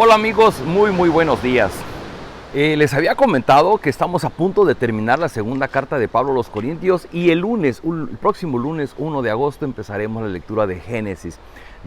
Hola amigos, muy buenos días. Les había comentado que estamos a punto de terminar la segunda carta de Pablo a los Corintios y el próximo lunes 1 de agosto empezaremos la lectura de Génesis.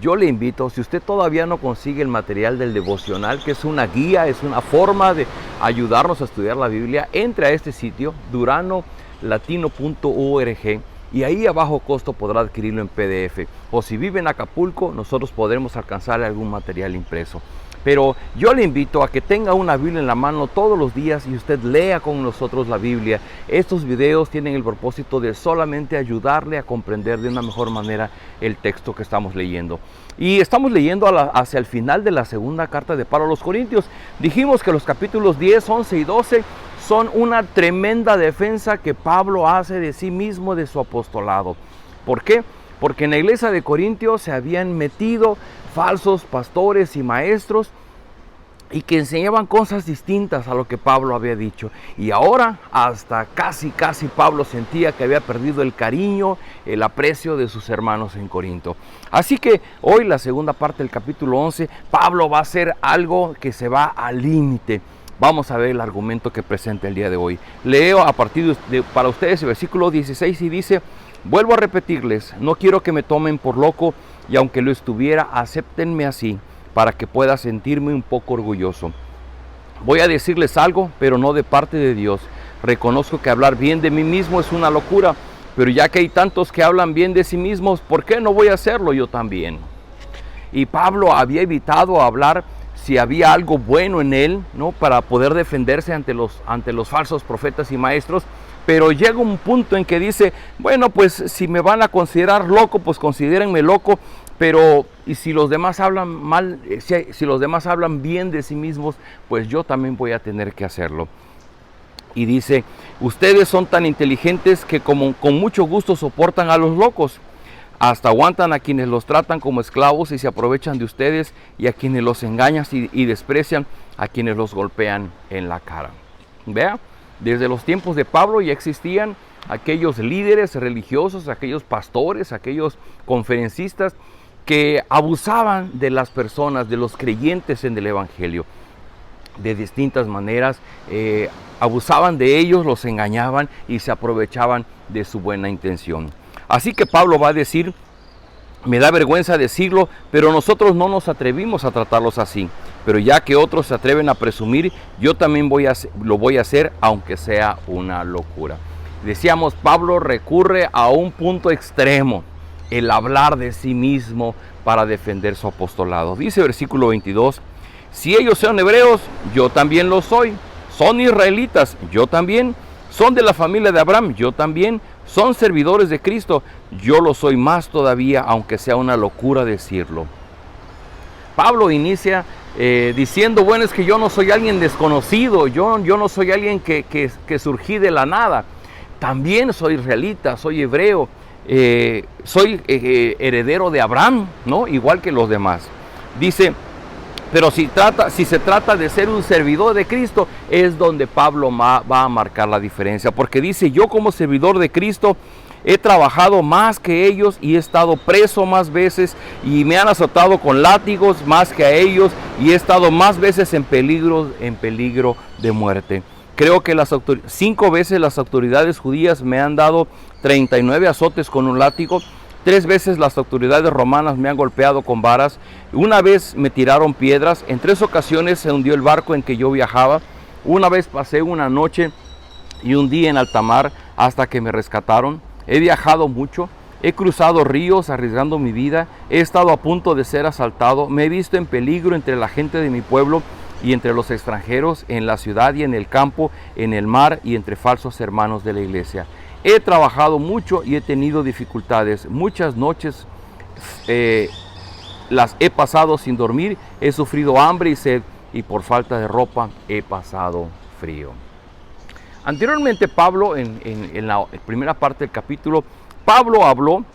Yo le invito, si usted todavía no consigue el material del devocional, que es una guía, es una forma de ayudarnos a estudiar la Biblia, entre a este sitio, duranolatino.org, y ahí a bajo costo podrá adquirirlo en PDF. O si vive en Acapulco, nosotros podremos alcanzarle algún material impreso. Pero yo le invito a que tenga una Biblia en la mano todos los días y usted lea con nosotros la Biblia. Estos videos tienen el propósito de solamente ayudarle a comprender de una mejor manera el texto que estamos leyendo. Y estamos leyendo hacia el final de la segunda carta de Pablo a los Corintios. Dijimos que los capítulos 10, 11 y 12 son una tremenda defensa que Pablo hace de sí mismo, de su apostolado. ¿Por qué? Porque en la iglesia de Corintios se habían metido falsos pastores y maestros y que enseñaban cosas distintas a lo que Pablo había dicho. Y ahora hasta casi Pablo sentía que había perdido el cariño, el aprecio de sus hermanos en Corinto. Así que hoy, la segunda parte del capítulo 11, Pablo va a hacer algo que se va al límite. Vamos a ver el argumento que presenta el día de hoy. Leo a partir para ustedes el versículo 16 y dice: vuelvo a repetirles, no quiero que me tomen por loco, y aunque lo estuviera, acéptenme así, para que pueda sentirme un poco orgulloso. Voy a decirles algo, pero no de parte de Dios. Reconozco que hablar bien de mí mismo es una locura, pero ya que hay tantos que hablan bien de sí mismos, ¿por qué no voy a hacerlo yo también? Y Pablo había evitado hablar si había algo bueno en él, ¿no?, para poder defenderse ante los falsos profetas y maestros. Pero llega un punto en que dice: bueno, pues si me van a considerar loco, pues considérenme loco, pero y si los demás hablan mal, si los demás hablan bien de sí mismos, pues yo también voy a tener que hacerlo. Y dice: ustedes son tan inteligentes que con mucho gusto soportan a los locos, hasta aguantan a quienes los tratan como esclavos y se aprovechan de ustedes, y a quienes los engañan y desprecian, a quienes los golpean en la cara. Vea, desde los tiempos de Pablo ya existían aquellos líderes religiosos, aquellos pastores, aquellos conferencistas que abusaban de las personas, de los creyentes en el Evangelio, de distintas maneras. Abusaban de ellos, los engañaban y se aprovechaban de su buena intención. Así que Pablo va a decir: me da vergüenza decirlo, pero nosotros no nos atrevimos a tratarlos así. Pero ya que otros se atreven a presumir, yo también lo voy a hacer, aunque sea una locura. Decíamos, Pablo recurre a un punto extremo, el hablar de sí mismo para defender su apostolado. Dice versículo 22, si ellos son hebreos, yo también lo soy. Son israelitas, yo también. Son de la familia de Abraham, yo también. Son servidores de Cristo, yo lo soy más todavía, aunque sea una locura decirlo. Pablo inicia diciendo: bueno, es que yo no soy alguien desconocido, yo no soy alguien que surgí de la nada. También soy israelita, soy hebreo, soy heredero de Abraham, ¿no?, igual que los demás. Dice: pero si se trata de ser un servidor de Cristo, es donde Pablo va a marcar la diferencia. Porque dice: yo como servidor de Cristo he trabajado más que ellos y he estado preso más veces y me han azotado con látigos más que a ellos y he estado más veces en peligro de muerte. Creo que 5 veces las autoridades judías me han dado 39 azotes con un látigo. 3 veces las autoridades romanas me han golpeado con varas. Una vez me tiraron piedras. En 3 ocasiones se hundió el barco en que yo viajaba. Una vez pasé una noche y un día en alta mar hasta que me rescataron. He viajado mucho. He cruzado ríos arriesgando mi vida. He estado a punto de ser asaltado. Me he visto en peligro entre la gente de mi pueblo y entre los extranjeros, en la ciudad y en el campo, en el mar y entre falsos hermanos de la iglesia. He trabajado mucho y he tenido dificultades. Muchas noches las he pasado sin dormir. He sufrido hambre y sed, y por falta de ropa he pasado frío. Anteriormente Pablo, en la primera parte del capítulo, Pablo habló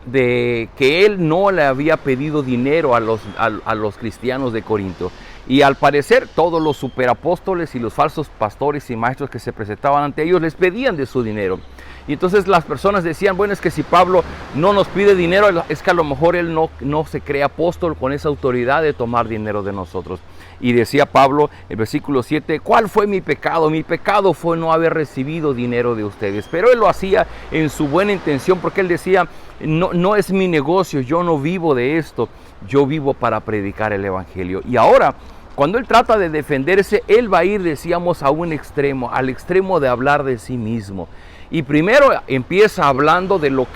de que él no le había pedido dinero a los cristianos de Corinto. Y al parecer todos los superapóstoles y los falsos pastores y maestros que se presentaban ante ellos les pedían de su dinero. Y entonces las personas decían, bueno, es que si Pablo no nos pide dinero, es que a lo mejor él no se cree apóstol con esa autoridad de tomar dinero de nosotros. Y decía Pablo, el versículo 7, ¿cuál fue mi pecado? Mi pecado fue no haber recibido dinero de ustedes. Pero él lo hacía en su buena intención, porque él decía, no es mi negocio, yo no vivo de esto, yo vivo para predicar el evangelio. Y ahora, cuando él trata de defenderse, él va a ir, decíamos, a un extremo, al extremo de hablar de sí mismo. Y primero empieza hablando de lo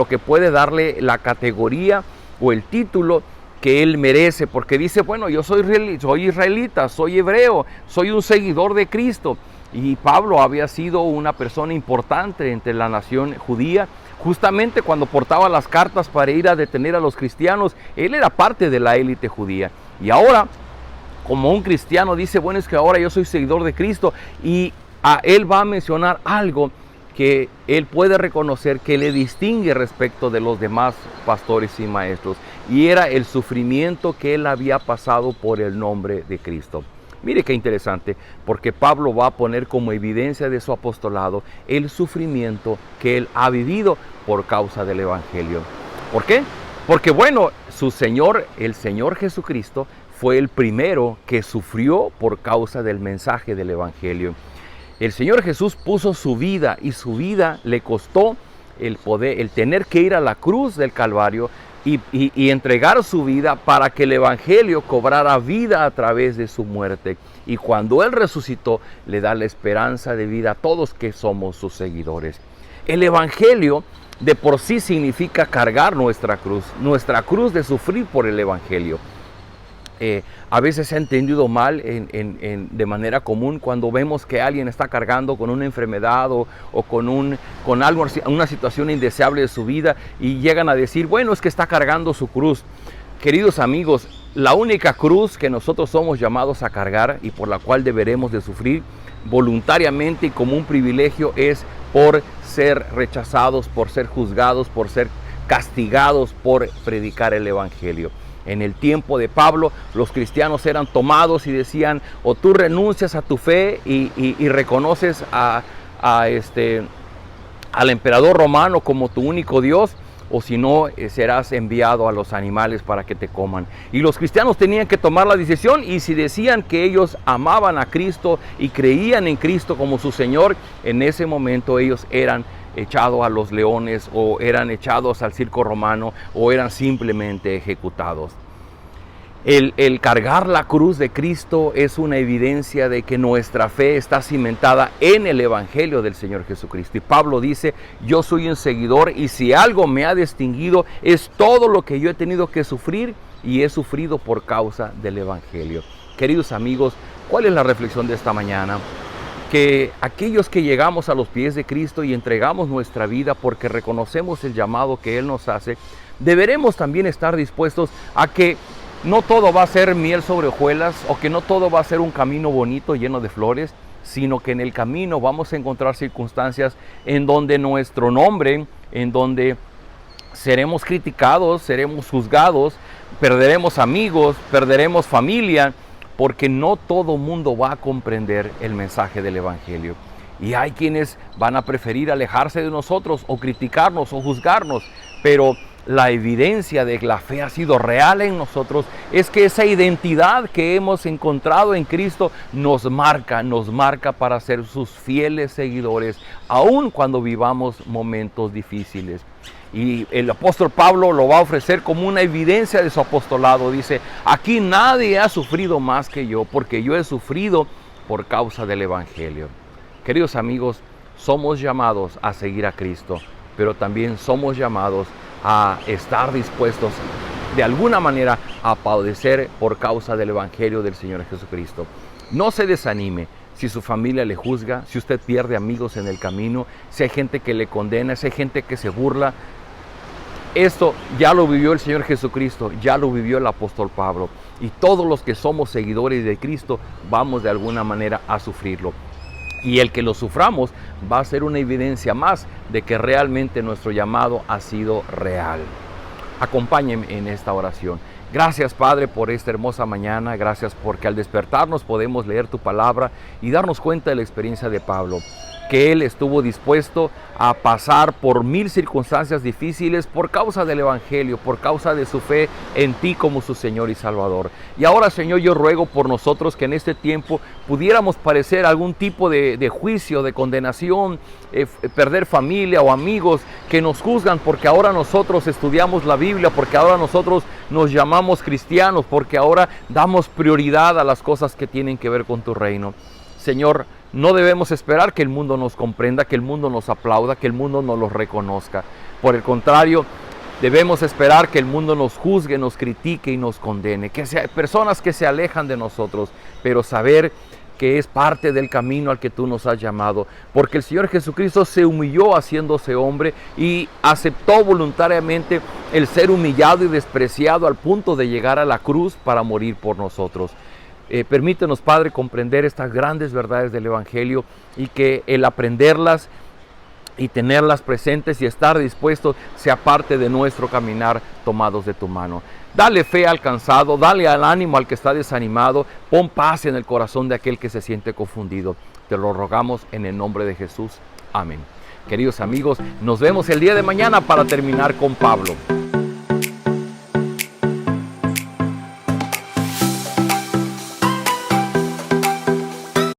que puede darle la categoría o el título que él merece, porque dice, bueno, yo soy israelita, soy hebreo, soy un seguidor de Cristo. Y Pablo había sido una persona importante entre la nación judía. Justamente cuando portaba las cartas para ir a detener a los cristianos, él era parte de la élite judía. Y ahora, como un cristiano, dice, bueno, es que ahora yo soy seguidor de Cristo. Y a él va a mencionar algo que él puede reconocer que le distingue respecto de los demás pastores y maestros, y era el sufrimiento que él había pasado por el nombre de Cristo. Mire qué interesante, porque Pablo va a poner como evidencia de su apostolado el sufrimiento que él ha vivido por causa del evangelio. ¿Por qué? Porque bueno, el Señor Jesucristo fue el primero que sufrió por causa del mensaje del evangelio. El Señor Jesús puso su vida, y su vida le costó el tener que ir a la cruz del Calvario y entregar su vida para que el evangelio cobrara vida a través de su muerte. Y cuando Él resucitó, le da la esperanza de vida a todos que somos sus seguidores. El evangelio de por sí significa cargar nuestra cruz de sufrir por el evangelio. A veces se ha entendido mal de manera común cuando vemos que alguien está cargando con una enfermedad o con una situación indeseable de su vida, y llegan a decir, bueno, es que está cargando su cruz. Queridos amigos, la única cruz que nosotros somos llamados a cargar y por la cual deberemos de sufrir voluntariamente y como un privilegio es por ser rechazados, por ser juzgados, por ser castigados por predicar el evangelio. En el tiempo de Pablo, los cristianos eran tomados y decían, o tú renuncias a tu fe y reconoces al emperador romano como tu único Dios, o si no, serás enviado a los animales para que te coman. Y los cristianos tenían que tomar la decisión, y si decían que ellos amaban a Cristo y creían en Cristo como su Señor, en ese momento ellos eran echados a los leones, o eran echados al circo romano, o eran simplemente ejecutados. El cargar la cruz de Cristo es una evidencia de que nuestra fe está cimentada en el evangelio del Señor Jesucristo. Y Pablo dice, yo soy un seguidor, y si algo me ha distinguido es todo lo que yo he tenido que sufrir, y he sufrido por causa del evangelio. Queridos amigos, ¿cuál es la reflexión de esta mañana? Que aquellos que llegamos a los pies de Cristo y entregamos nuestra vida porque reconocemos el llamado que Él nos hace, deberemos también estar dispuestos a que no todo va a ser miel sobre hojuelas, o que no todo va a ser un camino bonito lleno de flores, sino que en el camino vamos a encontrar circunstancias en donde nuestro nombre, en donde seremos criticados, seremos juzgados, perderemos amigos, perderemos familia, porque no todo mundo va a comprender el mensaje del evangelio. Y hay quienes van a preferir alejarse de nosotros, o criticarnos, o juzgarnos, pero la evidencia de que la fe ha sido real en nosotros es que esa identidad que hemos encontrado en Cristo nos marca para ser sus fieles seguidores, aun cuando vivamos momentos difíciles. Y el apóstol Pablo lo va a ofrecer como una evidencia de su apostolado. Dice, aquí nadie ha sufrido más que yo, porque yo he sufrido por causa del evangelio. Queridos amigos, somos llamados a seguir a Cristo, pero también somos llamados a estar dispuestos de alguna manera a padecer por causa del evangelio del Señor Jesucristo. No se desanime si su familia le juzga, si usted pierde amigos en el camino, si hay gente que le condena, si hay gente que se burla. Esto ya lo vivió el Señor Jesucristo, ya lo vivió el apóstol Pablo, y todos los que somos seguidores de Cristo vamos de alguna manera a sufrirlo. Y el que lo suframos va a ser una evidencia más de que realmente nuestro llamado ha sido real. Acompáñenme en esta oración. Gracias, Padre, por esta hermosa mañana. Gracias porque al despertarnos podemos leer tu palabra y darnos cuenta de la experiencia de Pablo, que él estuvo dispuesto a pasar por 1000 circunstancias difíciles por causa del Evangelio, por causa de su fe en ti como su Señor y Salvador. Y ahora, Señor, yo ruego por nosotros que en este tiempo pudiéramos padecer algún tipo de juicio, de condenación, perder familia o amigos que nos juzgan porque ahora nosotros estudiamos la Biblia, porque ahora nosotros nos llamamos cristianos, porque ahora damos prioridad a las cosas que tienen que ver con tu reino. Señor, no debemos esperar que el mundo nos comprenda, que el mundo nos aplauda, que el mundo nos lo reconozca. Por el contrario, debemos esperar que el mundo nos juzgue, nos critique y nos condene. Que sea personas que se alejan de nosotros, pero saber que es parte del camino al que tú nos has llamado. Porque el Señor Jesucristo se humilló haciéndose hombre y aceptó voluntariamente el ser humillado y despreciado al punto de llegar a la cruz para morir por nosotros. Permítenos, Padre, comprender estas grandes verdades del Evangelio y que el aprenderlas y tenerlas presentes y estar dispuestos sea parte de nuestro caminar tomados de tu mano. Dale fe al cansado, dale al ánimo al que está desanimado, pon paz en el corazón de aquel que se siente confundido. Te lo rogamos en el nombre de Jesús. Amén. Queridos amigos, nos vemos el día de mañana para terminar con Pablo.